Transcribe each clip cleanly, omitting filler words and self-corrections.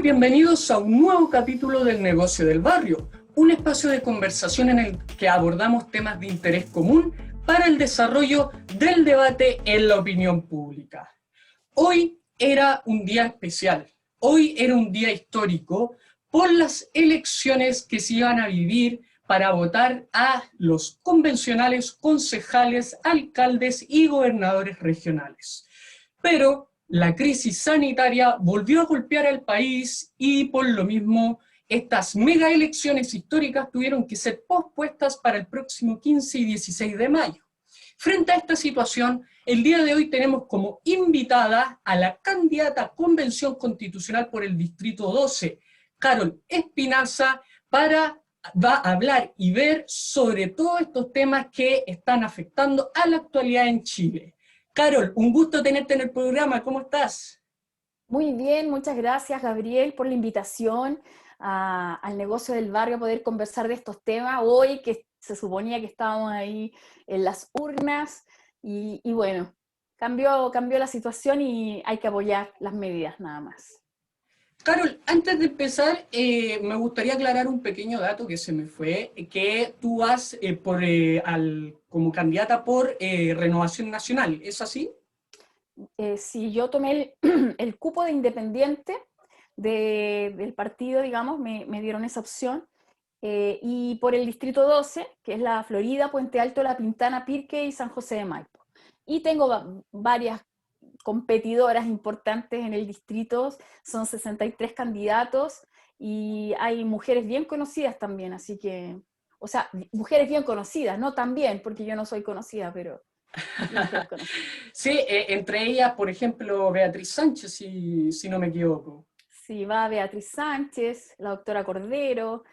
Muy bienvenidos a un nuevo capítulo del Negocio del Barrio, un espacio de conversación en el que abordamos temas de interés común para el desarrollo del debate en la opinión pública. Hoy era un día especial, hoy era un día histórico por las elecciones que se iban a vivir para votar a los convencionales, concejales, alcaldes y gobernadores regionales. Pero la crisis sanitaria volvió a golpear al país y por lo mismo estas mega elecciones históricas tuvieron que ser pospuestas para el próximo 15 y 16 de mayo. Frente a esta situación, el día de hoy tenemos como invitada a la candidata a Convención Constitucional por el Distrito 12, Carol Espinaza, va a hablar y ver sobre todos estos temas que están afectando a la actualidad en Chile. Carol, un gusto tenerte en el programa, ¿cómo estás? Muy bien, muchas gracias Gabriel por la invitación al Negocio del Barrio a poder conversar de estos temas. Hoy que se suponía que estábamos ahí en las urnas y bueno, cambió la situación y hay que apoyar las medidas nada más. Carol, antes de empezar, me gustaría aclarar un pequeño dato que se me fue, que tú vas como candidata por Renovación Nacional, ¿es así? Si yo tomé el cupo de independiente del partido, digamos, me dieron esa opción. Y por el Distrito 12, que es la Florida, Puente Alto, La Pintana, Pirque y San José de Maipo. Y tengo varias competidoras importantes en el distrito, son 63 candidatos y hay mujeres bien conocidas también, así que, o sea, mujeres bien conocidas, no tan bien, porque yo no soy conocida, pero hay mujeres conocidas. Sí, entre ellas, por ejemplo, Beatriz Sánchez, si no me equivoco. Sí, va Beatriz Sánchez, la doctora Cordero,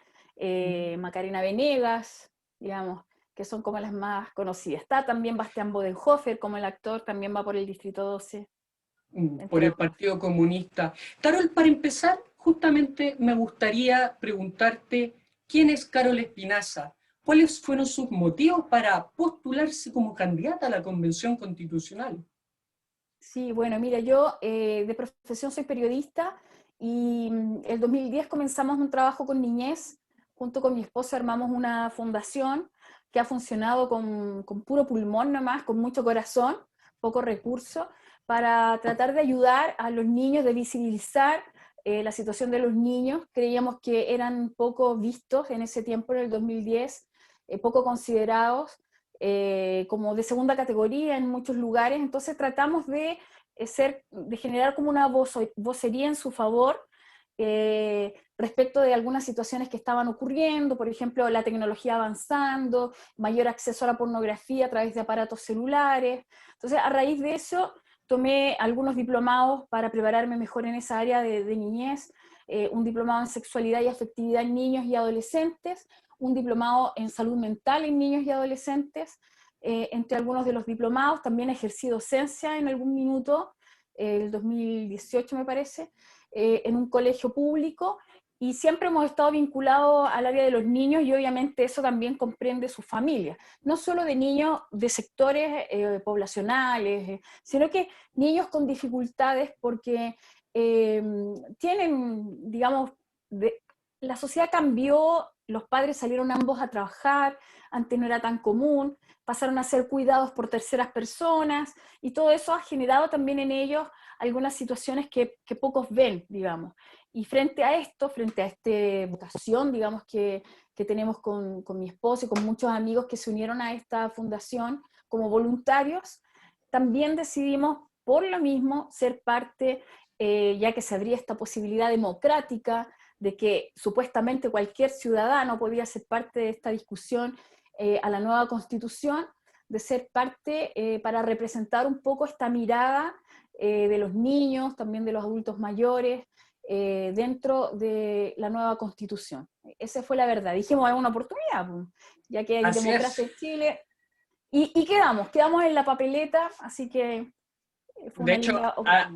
Macarena Venegas, digamos, que son como las más conocidas. Está también Bastián Bodenhofer como el actor, también va por el Distrito 12, Por entre el otros. Partido Comunista. Carol, para empezar, justamente me gustaría preguntarte quién es Carol Espinaza, cuáles fueron sus motivos para postularse como candidata a la Convención Constitucional. Sí, bueno, mira, yo de profesión soy periodista y el 2010 comenzamos un trabajo con niñez, junto con mi esposo armamos una fundación que ha funcionado con puro pulmón nomás, con mucho corazón, poco recurso, para tratar de ayudar a los niños, de visibilizar la situación de los niños. Creíamos que eran poco vistos en ese tiempo, en el 2010, poco considerados, como de segunda categoría en muchos lugares, entonces tratamos de generar como una vocería en su favor respecto de algunas situaciones que estaban ocurriendo, por ejemplo, la tecnología avanzando, mayor acceso a la pornografía a través de aparatos celulares. Entonces, a raíz de eso, tomé algunos diplomados para prepararme mejor en esa área de niñez, un diplomado en sexualidad y afectividad en niños y adolescentes, un diplomado en salud mental en niños y adolescentes. Entre algunos de los diplomados también ejercí docencia en algún minuto, el 2018 me parece, en un colegio público, y siempre hemos estado vinculados al área de los niños y obviamente eso también comprende sus familias, no solo de niños de sectores poblacionales, sino que niños con dificultades porque tienen, digamos, la sociedad cambió, los padres salieron ambos a trabajar, antes no era tan común, pasaron a ser cuidados por terceras personas, y todo eso ha generado también en ellos algunas situaciones que pocos ven, digamos. Y frente a esto, frente a esta vocación, digamos, que tenemos con mi esposo y con muchos amigos que se unieron a esta fundación como voluntarios, también decidimos, por lo mismo, ser parte, ya que se abría esta posibilidad democrática de que supuestamente cualquier ciudadano podía ser parte de esta discusión a la nueva Constitución, de ser parte para representar un poco esta mirada de los niños, también de los adultos mayores, dentro de la nueva Constitución. Esa fue la verdad. Dijimos, es una oportunidad, pues, ya que hay Así democracia es. en Chile, y quedamos en la papeleta, así que fue De una hecho, linda oportunidad.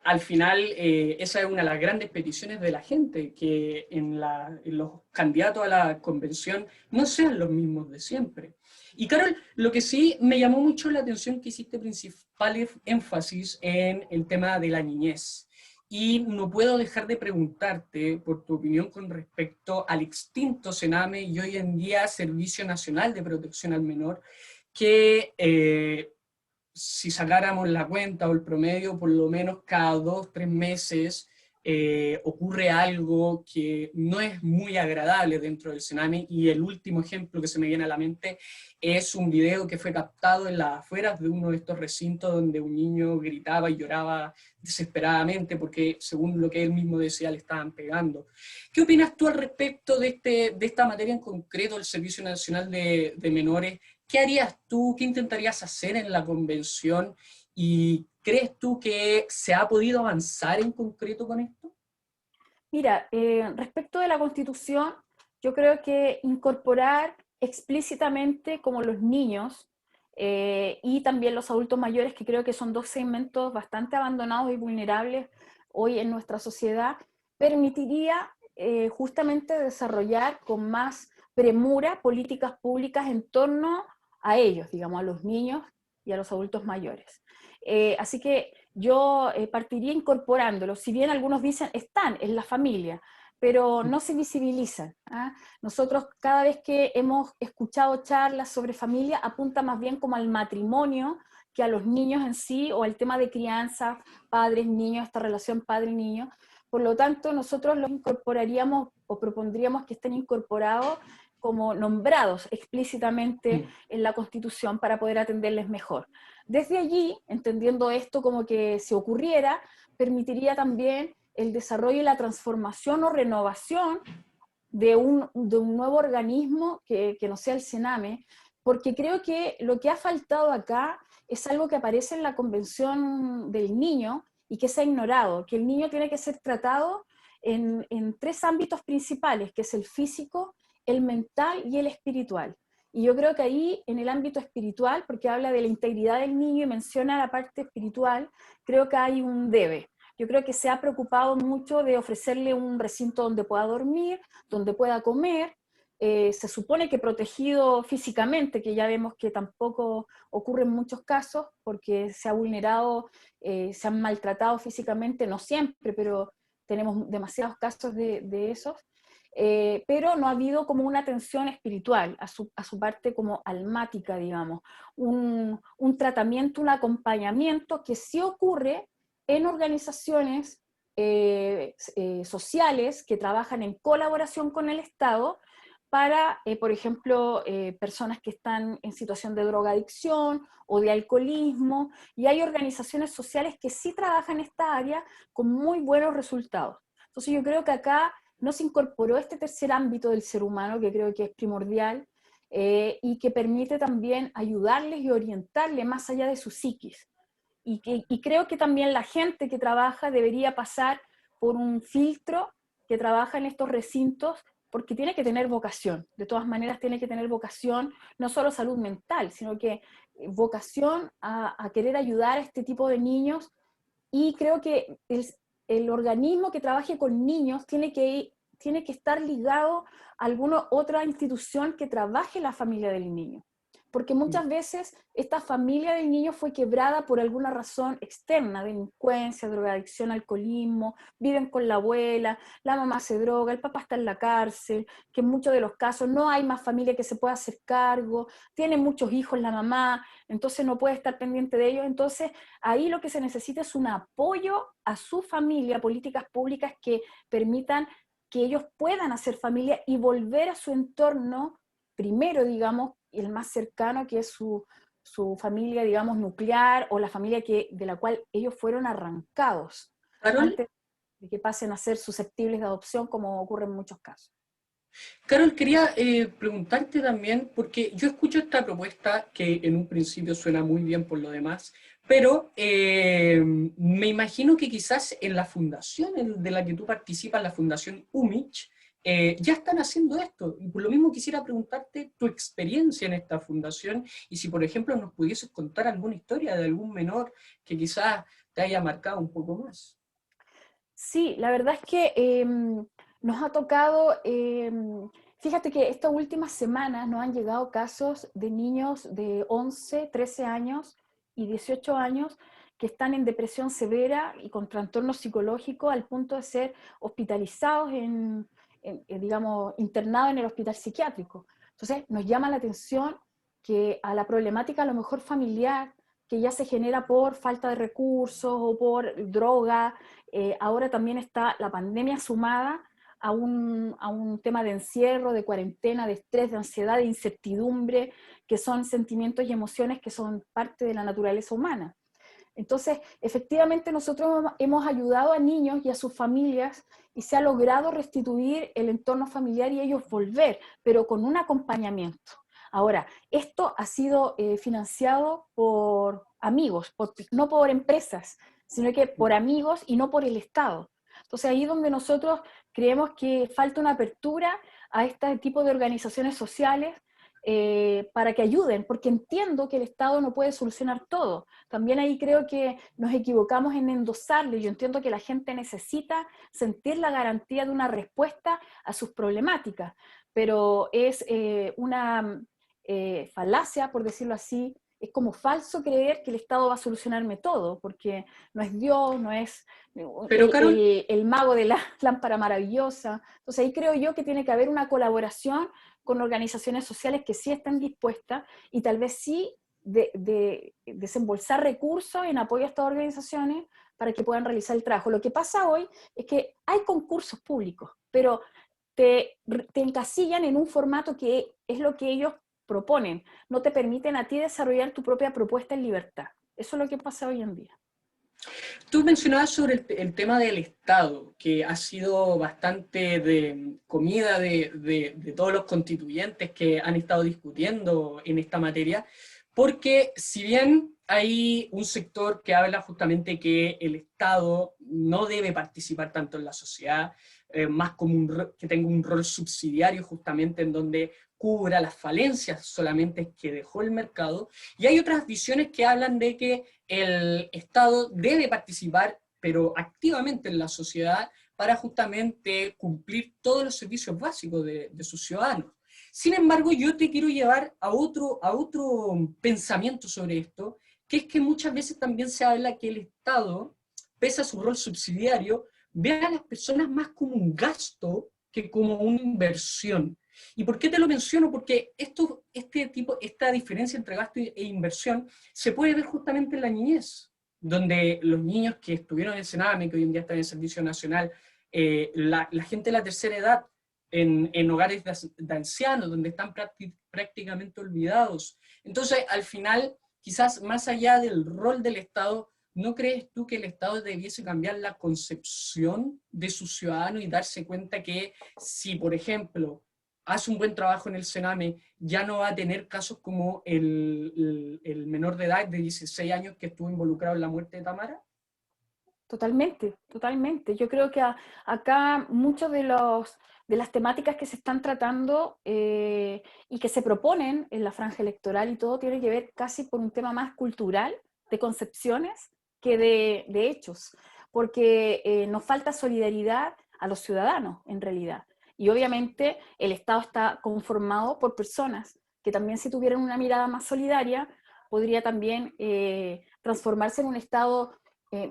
al final, esa es una de las grandes peticiones de la gente, que en los candidatos a la convención no sean los mismos de siempre. Y Carol, lo que sí me llamó mucho la atención que hiciste principal énfasis en el tema de la niñez. y no puedo dejar de preguntarte por tu opinión con respecto al extinto Sename y hoy en día Servicio Nacional de Protección al Menor, que si sacáramos la cuenta o el promedio, por lo menos cada 2, 3 meses ocurre algo que no es muy agradable dentro del Sename, y el último ejemplo que se me viene a la mente es un video que fue captado en las afueras de uno de estos recintos donde un niño gritaba y lloraba desesperadamente porque, según lo que él mismo decía, le estaban pegando. ¿Qué opinas tú al respecto de esta materia en concreto, el Servicio Nacional de Menores? ¿Qué harías tú? ¿Qué intentarías hacer en la convención? ¿Y crees tú que se ha podido avanzar en concreto con esto? Mira, respecto de la Constitución, yo creo que incorporar explícitamente como los niños y también los adultos mayores, que creo que son dos segmentos bastante abandonados y vulnerables hoy en nuestra sociedad, permitiría justamente desarrollar con más premura políticas públicas en torno a ellos, digamos, a los niños y a los adultos mayores. Así que yo partiría incorporándolos, si bien algunos dicen están en la familia, pero no se visibilizan. ¿Ah? Nosotros cada vez que hemos escuchado charlas sobre familia apunta más bien como al matrimonio que a los niños en sí o al tema de crianza, padres, niños, esta relación padre-niño. Por lo tanto, nosotros los incorporaríamos o propondríamos que estén incorporados como nombrados explícitamente en la Constitución para poder atenderles mejor. Desde allí, entendiendo esto como que si ocurriera, permitiría también el desarrollo y la transformación o renovación de un nuevo organismo que no sea el Sename, porque creo que lo que ha faltado acá es algo que aparece en la Convención del Niño y que se ha ignorado, que el niño tiene que ser tratado en tres ámbitos principales, que es el físico, el mental y el espiritual. Y yo creo que ahí, en el ámbito espiritual, porque habla de la integridad del niño y menciona la parte espiritual, creo que hay un debe. Yo creo que se ha preocupado mucho de ofrecerle un recinto donde pueda dormir, donde pueda comer, se supone que protegido físicamente, que ya vemos que tampoco ocurre en muchos casos, porque se ha vulnerado, se han maltratado físicamente, no siempre, pero tenemos demasiados casos de esos. Pero no ha habido como una atención espiritual a su parte como almática, digamos, un tratamiento, un acompañamiento que sí ocurre en organizaciones sociales que trabajan en colaboración con el Estado para, por ejemplo, personas que están en situación de drogadicción o de alcoholismo, y hay organizaciones sociales que sí trabajan en esta área con muy buenos resultados. Entonces yo creo que acá no se incorporó este tercer ámbito del ser humano, que creo que es primordial, y que permite también ayudarles y orientarles más allá de su psiquis. Y creo que también la gente que trabaja debería pasar por un filtro que trabaja en estos recintos, porque tiene que tener vocación. De todas maneras, tiene que tener vocación, no solo salud mental, sino que vocación a querer ayudar a este tipo de niños. Y creo que el organismo que trabaje con niños tiene que estar ligado a alguna otra institución que trabaje la familia del niño. Porque muchas veces esta familia del niño fue quebrada por alguna razón externa, delincuencia, drogadicción, alcoholismo, viven con la abuela, la mamá se droga, el papá está en la cárcel, que en muchos de los casos no hay más familia que se pueda hacer cargo, tiene muchos hijos la mamá, entonces no puede estar pendiente de ellos. Entonces ahí lo que se necesita es un apoyo a su familia, políticas públicas que permitan que ellos puedan hacer familia y volver a su entorno primero, digamos, el más cercano, que es su familia, digamos, nuclear, o la familia de la cual ellos fueron arrancados, Carol, antes de que pasen a ser susceptibles de adopción, como ocurre en muchos casos. Carol, quería preguntarte también, porque yo escucho esta propuesta que en un principio suena muy bien por lo demás, pero me imagino que quizás en la fundación de la que tú participas, la Fundación UMICH, ya están haciendo esto. Y por lo mismo quisiera preguntarte tu experiencia en esta fundación y si, por ejemplo, nos pudieses contar alguna historia de algún menor que quizás te haya marcado un poco más. Sí, la verdad es que nos ha tocado, fíjate que estas últimas semanas nos han llegado casos de niños de 11, 13 años y 18 años que están en depresión severa y con trastornos psicológicos al punto de ser hospitalizados digamos, internados en el hospital psiquiátrico. Entonces, nos llama la atención que a la problemática a lo mejor familiar, que ya se genera por falta de recursos o por droga, ahora también está la pandemia sumada a un tema de encierro, de cuarentena, de estrés, de ansiedad, de incertidumbre, que son sentimientos y emociones que son parte de la naturaleza humana. Entonces, efectivamente nosotros hemos ayudado a niños y a sus familias y se ha logrado restituir el entorno familiar y ellos volver, pero con un acompañamiento. Ahora, esto ha sido financiado por amigos, no por empresas, sino que por amigos y no por el Estado. Entonces, ahí es donde nosotros creemos que falta una apertura a este tipo de organizaciones sociales para que ayuden, porque entiendo que el Estado no puede solucionar todo. También ahí creo que nos equivocamos en endosarle. Yo entiendo que la gente necesita sentir la garantía de una respuesta a sus problemáticas, pero es una falacia, por decirlo así. Es como falso creer que el Estado va a solucionarme todo, porque no es Dios, no es Pero Carol, el mago de la lámpara maravillosa. Entonces ahí creo yo que tiene que haber una colaboración con organizaciones sociales que sí están dispuestas y tal vez sí de desembolsar recursos en apoyo a estas organizaciones para que puedan realizar el trabajo. Lo que pasa hoy es que hay concursos públicos, pero te encasillan en un formato que es lo que ellos proponen, no te permiten a ti desarrollar tu propia propuesta en libertad. Eso es lo que pasa hoy en día. tú mencionabas sobre el tema del Estado, que ha sido bastante de comida de todos los constituyentes que han estado discutiendo en esta materia, porque si bien hay un sector que habla justamente que el Estado no debe participar tanto en la sociedad, más como que tenga un rol subsidiario justamente en donde cubra las falencias solamente que dejó el mercado, y hay otras visiones que hablan de que el Estado debe participar, pero activamente en la sociedad, para justamente cumplir todos los servicios básicos de sus ciudadanos. Sin embargo, yo te quiero llevar a otro pensamiento sobre esto, que es que muchas veces también se habla que el Estado, pese a su rol subsidiario, ve a las personas más como un gasto que como una inversión. ¿Y por qué te lo menciono? Porque esta diferencia entre gasto e inversión se puede ver justamente en la niñez, donde los niños que estuvieron en el Sename, que hoy en día están en el Servicio Nacional, la gente de la tercera edad, en hogares de ancianos, donde están prácticamente olvidados. Entonces, al final, quizás más allá del rol del Estado, ¿no crees tú que el Estado debiese cambiar la concepción de sus ciudadanos y darse cuenta que si, por ejemplo, hace un buen trabajo en el Sename, ya no va a tener casos como el menor de edad de 16 años que estuvo involucrado en la muerte de Tamara? Totalmente, totalmente. Yo creo que acá muchos de las temáticas que se están tratando y que se proponen en la franja electoral y todo tiene que ver casi por un tema más cultural, de concepciones, que de hechos, porque nos falta solidaridad a los ciudadanos en realidad. Y obviamente el Estado está conformado por personas que también si tuvieran una mirada más solidaria, podría también transformarse en un Estado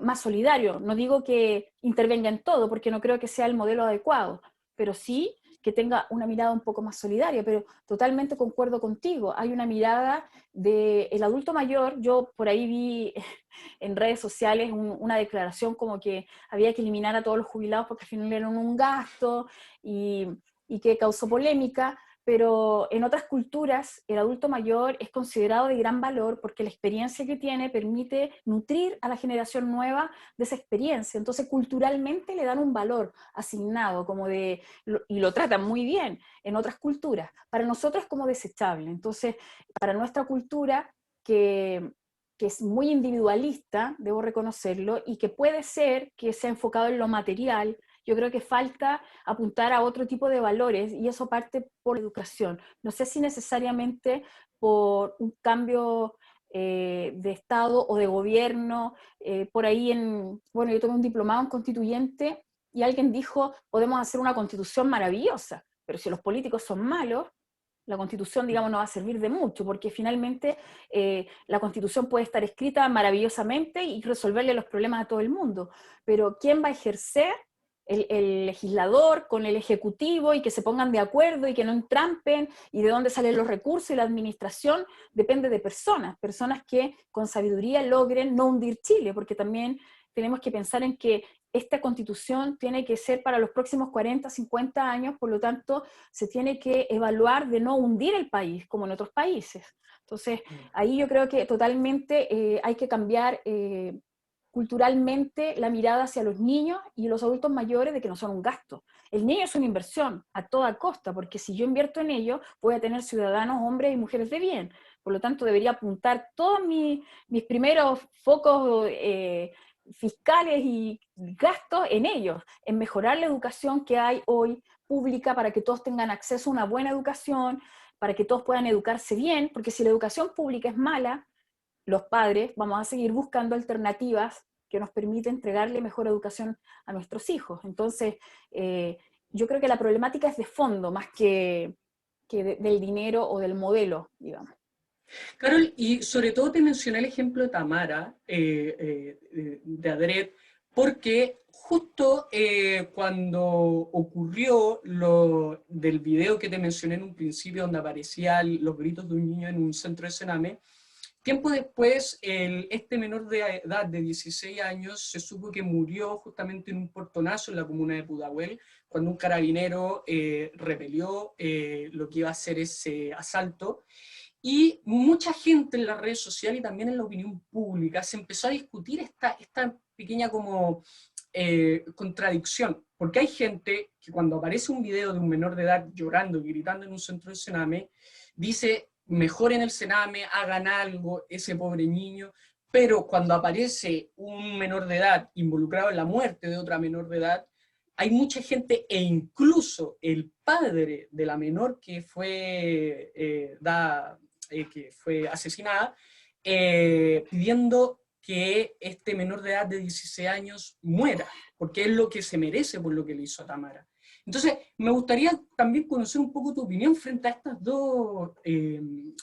más solidario. No digo que intervenga en todo, porque no creo que sea el modelo adecuado, pero sí que tenga una mirada un poco más solidaria, pero totalmente concuerdo contigo. Hay una mirada del adulto mayor, yo por ahí vi en redes sociales una declaración como que había que eliminar a todos los jubilados porque al final eran un gasto y que causó polémica, pero en otras culturas el adulto mayor es considerado de gran valor porque la experiencia que tiene permite nutrir a la generación nueva de esa experiencia. Entonces, culturalmente le dan un valor asignado y lo tratan muy bien en otras culturas. Para nosotros es como desechable. Entonces, para nuestra cultura, que es muy individualista, debo reconocerlo, y que puede ser que sea enfocado en lo material, yo creo que falta apuntar a otro tipo de valores y eso parte por la educación. No sé si necesariamente por un cambio de Estado o de gobierno. Por ahí, bueno, yo tomé un diplomado en constituyente y alguien dijo, podemos hacer una constitución maravillosa, pero si los políticos son malos, La Constitución, digamos, no va a servir de mucho, porque finalmente la Constitución puede estar escrita maravillosamente y resolverle los problemas a todo el mundo, pero ¿quién va a ejercer? El legislador con el ejecutivo, y que se pongan de acuerdo y que no entrampen, y de dónde salen los recursos, y la administración depende de personas que con sabiduría logren no hundir Chile, porque también tenemos que pensar en que esta Constitución tiene que ser para los próximos 40, 50 años, por lo tanto se tiene que evaluar de no hundir el país, como en otros países. Entonces, ahí yo creo que totalmente hay que cambiar culturalmente la mirada hacia los niños y los adultos mayores, de que no son un gasto. El niño es una inversión a toda costa, porque si yo invierto en ello, voy a tener ciudadanos, hombres y mujeres de bien. Por lo tanto, debería apuntar todos mis primeros focos fiscales y gastos en ellos, en mejorar la educación que hay hoy pública, para que todos tengan acceso a una buena educación, para que todos puedan educarse bien, porque si la educación pública es mala, los padres vamos a seguir buscando alternativas que nos permiten entregarle mejor educación a nuestros hijos. Entonces, yo creo que la problemática es de fondo, más que del dinero o del modelo, digamos. Carol, y sobre todo te mencioné el ejemplo de Tamara, de Adret, porque justo cuando ocurrió lo del video que te mencioné en un principio, donde aparecían los gritos de un niño en un centro de Sename, tiempo después, este menor de edad de 16 años se supo que murió justamente en un portonazo en la comuna de Pudahuel, cuando un carabinero repelió lo que iba a ser ese asalto. Y mucha gente en las redes sociales y también en la opinión pública se empezó a discutir esta pequeña como contradicción, porque hay gente que cuando aparece un video de un menor de edad llorando y gritando en un centro de Sename, dice, mejoren el Sename, hagan algo, ese pobre niño, pero cuando aparece un menor de edad involucrado en la muerte de otra menor de edad, hay mucha gente, e incluso el padre de la menor que fue asesinada, pidiendo que este menor de edad de 16 años muera, porque es lo que se merece por lo que le hizo a Tamara. Entonces, me gustaría también conocer un poco tu opinión frente a estas dos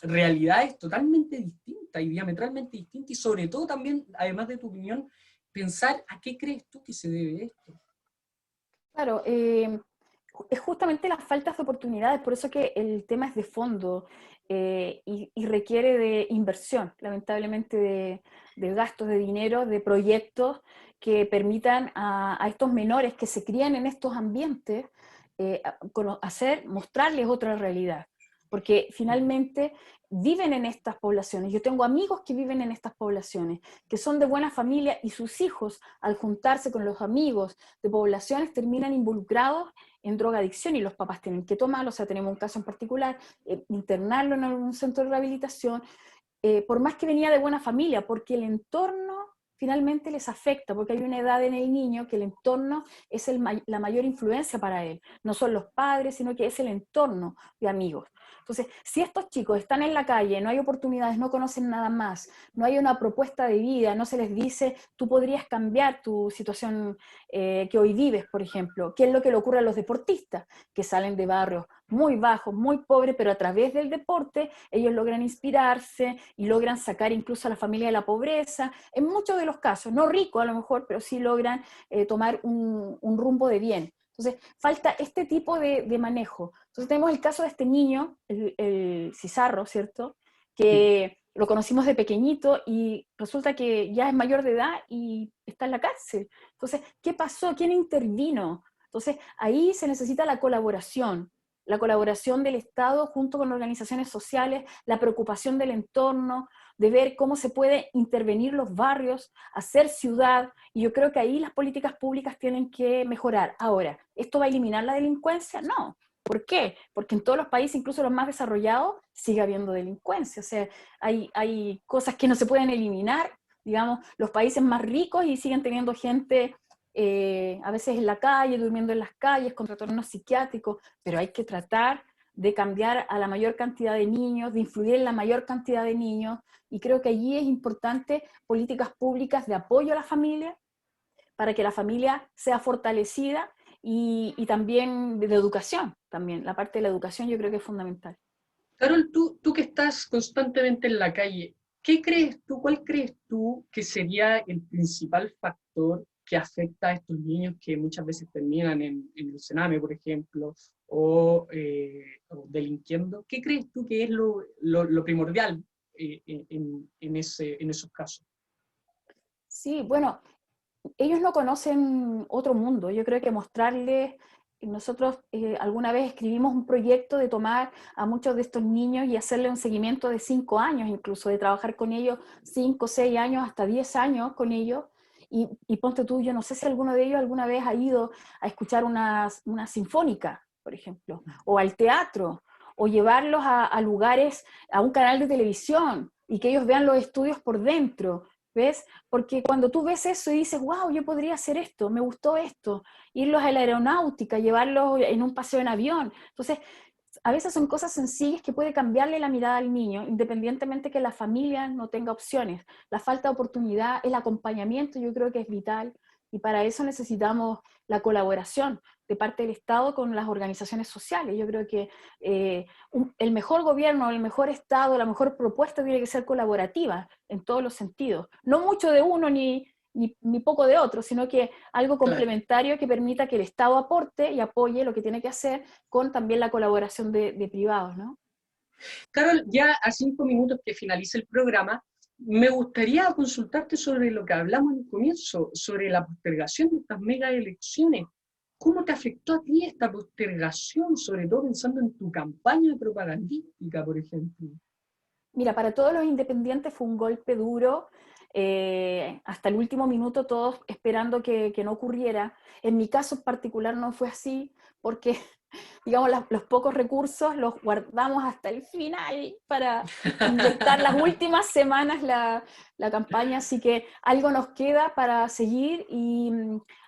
realidades totalmente distintas y diametralmente distintas, y sobre todo también, además de tu opinión, pensar a qué crees tú que se debe esto. Claro, es justamente las faltas de oportunidades, por eso que el tema es de fondo y requiere de inversión, lamentablemente de gastos de dinero, de proyectos que permitan a estos menores que se crían en estos ambientes mostrarles otra realidad, porque finalmente viven en estas poblaciones. Yo tengo amigos que viven en estas poblaciones, que son de buena familia, y sus hijos, al juntarse con los amigos de poblaciones, terminan involucrados en drogadicción, y los papás tienen que tomarlo. O sea, tenemos un caso en particular, internarlo en un centro de rehabilitación, por más que venía de buena familia, porque el entorno finalmente les afecta, porque hay una edad en el niño que el entorno es la mayor influencia para él. No son los padres, sino que es el entorno de amigos. Entonces, si estos chicos están en la calle, no hay oportunidades, no conocen nada más, no hay una propuesta de vida, no se les dice, tú podrías cambiar tu situación que hoy vives, por ejemplo. ¿Qué es lo que le ocurre a los deportistas? Que salen de barrios muy bajos, muy pobres, pero a través del deporte ellos logran inspirarse y logran sacar incluso a la familia de la pobreza, en muchos de los casos, no rico a lo mejor, pero sí logran tomar un rumbo de bien. Entonces, falta este tipo de manejo. Entonces, tenemos el caso de este niño, el Cizarro, ¿cierto? Sí. Que lo conocimos de pequeñito y resulta que ya es mayor de edad y está en la cárcel. Entonces, ¿qué pasó? ¿Quién intervino? Entonces, ahí se necesita la colaboración del Estado junto con organizaciones sociales, la preocupación del entorno, de ver cómo se puede intervenir los barrios, hacer ciudad, y yo creo que ahí las políticas públicas tienen que mejorar. Ahora, ¿esto va a eliminar la delincuencia? No. ¿Por qué? Porque en todos los países, incluso los más desarrollados, sigue habiendo delincuencia. O sea, hay cosas que no se pueden eliminar, digamos, los países más ricos, y siguen teniendo gente a veces en la calle, durmiendo en las calles, con trastornos psiquiátricos, pero hay que tratar de cambiar a la mayor cantidad de niños, de influir en la mayor cantidad de niños, y creo que allí es importante políticas públicas de apoyo a la familia, para que la familia sea fortalecida, y también de educación, también, la parte de la educación yo creo que es fundamental. Carol, tú que estás constantemente en la calle, ¿qué crees tú, cuál crees tú que sería el principal factor que afecta a estos niños que muchas veces terminan en el Sename, por ejemplo, o delinquiendo? ¿Qué crees tú que es lo primordial en esos casos? Sí, bueno, ellos no conocen otro mundo. Yo creo que mostrarles, nosotros alguna vez escribimos un proyecto de tomar a muchos de estos niños y hacerle un seguimiento de 5 años, incluso de trabajar con ellos 5, 6 años, hasta 10 años con ellos. Y ponte tú, yo no sé si alguno de ellos alguna vez ha ido a escuchar una sinfónica, por ejemplo, o al teatro, o llevarlos a lugares, a un canal de televisión, y que ellos vean los estudios por dentro. ¿Ves? Porque cuando tú ves eso y dices, wow, yo podría hacer esto, me gustó esto, irlos a la aeronáutica, llevarlos en un paseo en avión. Entonces, a veces son cosas sencillas que puede cambiarle la mirada al niño, independientemente que la familia no tenga opciones. La falta de oportunidad, el acompañamiento, yo creo que es vital, y para eso necesitamos la colaboración de parte del Estado con las organizaciones sociales. Yo creo que el mejor gobierno, el mejor Estado, la mejor propuesta tiene que ser colaborativa en todos los sentidos. No mucho de uno ni poco de otro, sino que algo Claro. complementario que permita que el Estado aporte y apoye lo que tiene que hacer con también la colaboración de privados, ¿no? Carol, ya a 5 minutos que finalice el programa, me gustaría consultarte sobre lo que hablamos en el comienzo, sobre la postergación de estas mega elecciones. ¿Cómo te afectó a ti esta postergación, sobre todo pensando en tu campaña propagandística, por ejemplo? Mira, para todos los independientes fue un golpe duro, hasta el último minuto todos esperando que no ocurriera. En mi caso en particular no fue así, porque digamos, los pocos recursos los guardamos hasta el final para inyectar las últimas semanas la campaña, así que algo nos queda para seguir y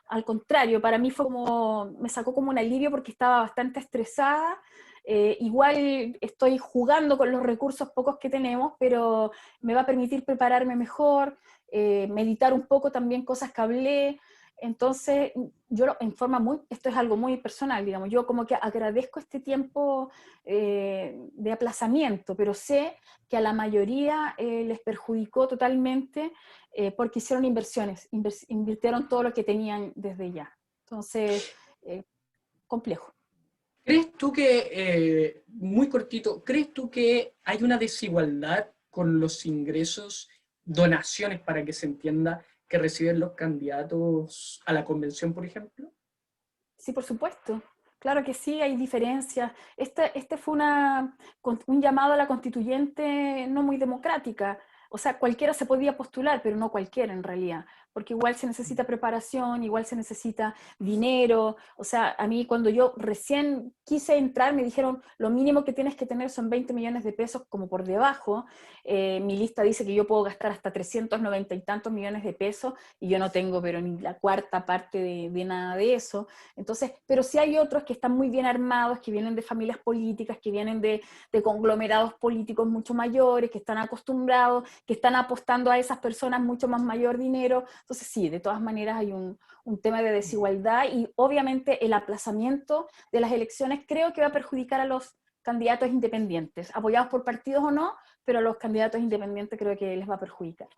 al contrario, para mí fue como, me sacó como un alivio porque estaba bastante estresada. Igual estoy jugando con los recursos pocos que tenemos, pero me va a permitir prepararme mejor, meditar un poco también cosas que hablé. Entonces, yo en forma muy, esto es algo muy personal, digamos, yo como que agradezco este tiempo de aplazamiento, pero sé que a la mayoría les perjudicó totalmente porque hicieron inversiones, invirtieron todo lo que tenían desde ya. Entonces, eh, complejo. ¿Crees tú que, muy cortito, crees tú que hay una desigualdad con los ingresos, donaciones para que se entienda, que reciben los candidatos a la convención, por ejemplo? Sí, por supuesto. Claro que sí, hay diferencias. Este fue un llamado a la constituyente no muy democrática. O sea, cualquiera se podía postular, pero no cualquiera en realidad, porque igual se necesita preparación, igual se necesita dinero. O sea, a mí cuando yo recién quise entrar me dijeron, lo mínimo que tienes que tener son 20 millones de pesos como por debajo. Mi lista dice que yo puedo gastar hasta 390 y tantos millones de pesos y yo no tengo pero ni la cuarta parte de nada de eso. Entonces, pero sí hay otros que están muy bien armados, que vienen de familias políticas, que vienen de conglomerados políticos mucho mayores, que están acostumbrados, que están apostando a esas personas mucho más mayor dinero. Entonces, sí, de todas maneras hay un tema de desigualdad y obviamente el aplazamiento de las elecciones creo que va a perjudicar a los candidatos independientes, apoyados por partidos o no, pero a los candidatos independientes creo que les va a perjudicar.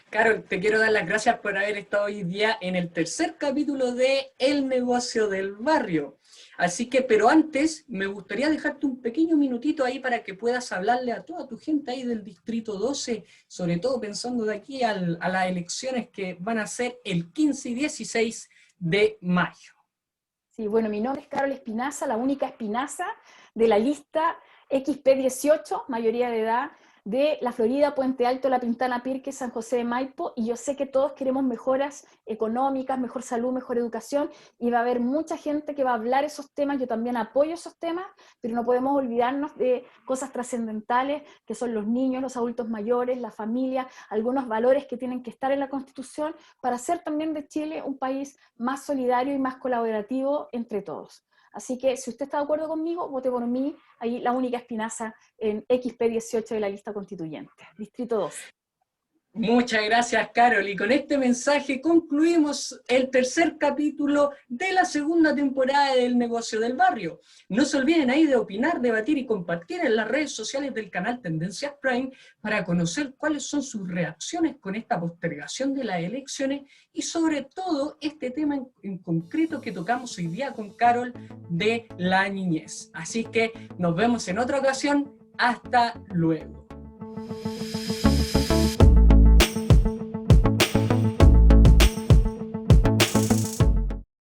Carol, te quiero dar las gracias por haber estado hoy día en el tercer capítulo de El negocio del barrio. Así que, pero antes, me gustaría dejarte un pequeño minutito ahí para que puedas hablarle a toda tu gente ahí del Distrito 12, sobre todo pensando de aquí a las elecciones que van a ser el 15 y 16 de mayo. Sí, bueno, mi nombre es Carol Espinaza, la única Espinaza de la lista XP18, mayoría de edad, de La Florida, Puente Alto, La Pintana, Pirque, San José de Maipo, y yo sé que todos queremos mejoras económicas, mejor salud, mejor educación, y va a haber mucha gente que va a hablar esos temas, yo también apoyo esos temas, pero no podemos olvidarnos de cosas trascendentales, que son los niños, los adultos mayores, la familia, algunos valores que tienen que estar en la Constitución, para hacer también de Chile un país más solidario y más colaborativo entre todos. Así que si usted está de acuerdo conmigo, vote por mí, ahí la única Espinaza en XP18 de la lista constituyente, Distrito 12. Muchas gracias, Carol. Y con este mensaje concluimos el tercer capítulo de la segunda temporada del Negocio del Barrio. No se olviden ahí de opinar, debatir y compartir en las redes sociales del canal Tendencias Prime para conocer cuáles son sus reacciones con esta postergación de las elecciones y sobre todo este tema en concreto que tocamos hoy día con Carol de la niñez. Así que nos vemos en otra ocasión. Hasta luego.